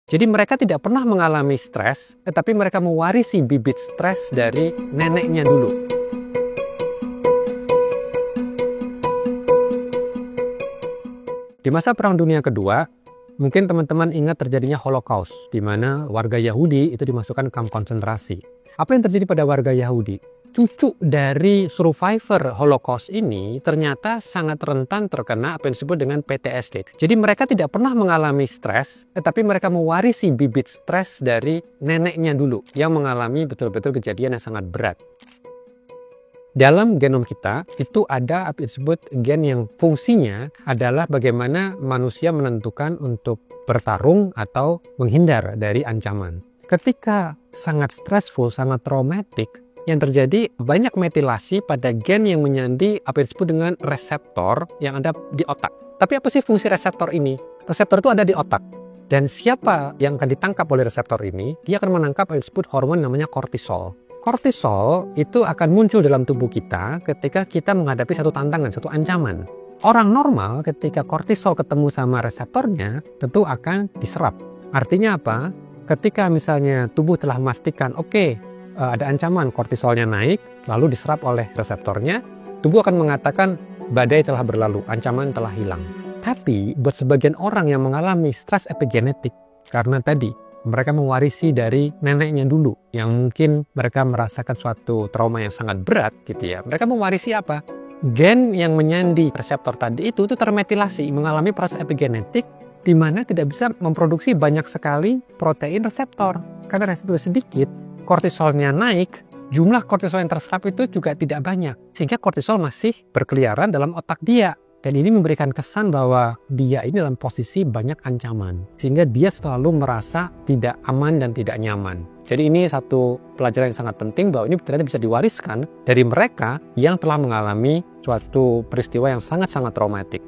Jadi mereka tidak pernah mengalami stres, tetapi mereka mewarisi bibit stres dari neneknya dulu. Di masa Perang Dunia Kedua, mungkin teman-teman ingat terjadinya Holocaust, di mana warga Yahudi itu dimasukkan ke kamp konsentrasi. Apa yang terjadi pada warga Yahudi? Cucu dari survivor Holocaust ini ternyata sangat rentan terkena apa yang disebut dengan PTSD. Jadi mereka tidak pernah mengalami stres, tetapi mereka mewarisi bibit stres dari neneknya dulu yang mengalami betul-betul kejadian yang sangat berat. Dalam genom kita itu ada apa yang disebut gen yang fungsinya adalah bagaimana manusia menentukan untuk bertarung atau menghindar dari ancaman. Ketika sangat stressful, sangat traumatik, yang terjadi banyak metilasi pada gen yang menyandi apa yang disebut dengan reseptor yang ada di otak. Tapi apa sih fungsi reseptor ini? Reseptor itu ada di otak. Dan siapa yang akan ditangkap oleh reseptor ini? Dia akan menangkap apa yang disebut hormon namanya kortisol. Kortisol itu akan muncul dalam tubuh kita ketika kita menghadapi satu tantangan, satu ancaman. Orang normal ketika kortisol ketemu sama reseptornya tentu akan diserap. Artinya apa? Ketika misalnya tubuh telah memastikan, ada ancaman, kortisolnya naik, lalu diserap oleh reseptornya, tubuh akan mengatakan badai telah berlalu, ancaman telah hilang. Tapi buat sebagian orang yang mengalami stres epigenetik, karena tadi mereka mewarisi dari neneknya dulu, yang mungkin mereka merasakan suatu trauma yang sangat berat gitu ya. Mereka mewarisi apa? Gen yang menyandi reseptor tadi itu termetilasi, mengalami proses epigenetik, di mana tidak bisa memproduksi banyak sekali protein reseptor. Karena reseptor sedikit, kortisolnya naik, jumlah kortisol yang terserap itu juga tidak banyak. Sehingga kortisol masih berkeliaran dalam otak dia. Dan ini memberikan kesan bahwa dia ini dalam posisi banyak ancaman. Sehingga dia selalu merasa tidak aman dan tidak nyaman. Jadi ini satu pelajaran yang sangat penting bahwa ini ternyata bisa diwariskan dari mereka yang telah mengalami suatu peristiwa yang sangat-sangat traumatik.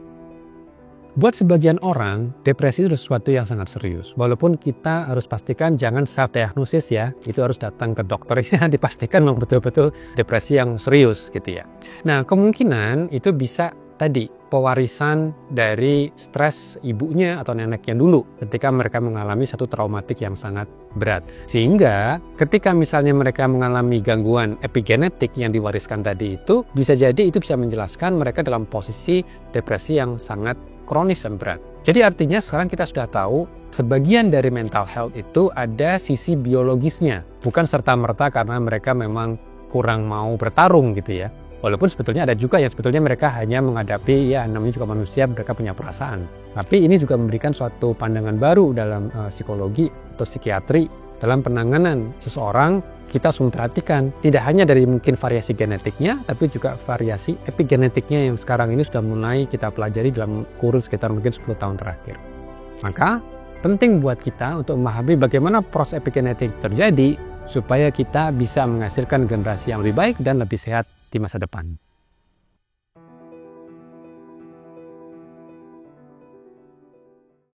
Buat sebagian orang, depresi itu sesuatu yang sangat serius. Walaupun kita harus pastikan jangan self-diagnosis ya. Itu harus datang ke dokter ya, dipastikan memang betul-betul depresi yang serius gitu ya. Nah, kemungkinan itu bisa tadi pewarisan dari stres ibunya atau neneknya dulu ketika mereka mengalami satu traumatik yang sangat berat. Sehingga ketika misalnya mereka mengalami gangguan epigenetik yang diwariskan tadi itu, bisa jadi itu bisa menjelaskan mereka dalam posisi depresi yang sangat kronis dan berat. Jadi artinya sekarang kita sudah tahu sebagian dari mental health itu ada sisi biologisnya. Bukan serta-merta karena mereka memang kurang mau bertarung gitu ya. Walaupun sebetulnya ada juga yang sebetulnya mereka hanya menghadapi, ya namanya juga manusia, mereka punya perasaan. Tapi ini juga memberikan suatu pandangan baru dalam psikologi atau psikiatri. Dalam penanganan seseorang, kita harus memperhatikan tidak hanya dari mungkin variasi genetiknya, tapi juga variasi epigenetiknya yang sekarang ini sudah mulai kita pelajari dalam kurun sekitar mungkin 10 tahun terakhir. Maka penting buat kita untuk memahami bagaimana proses epigenetik terjadi supaya kita bisa menghasilkan generasi yang lebih baik dan lebih sehat di masa depan.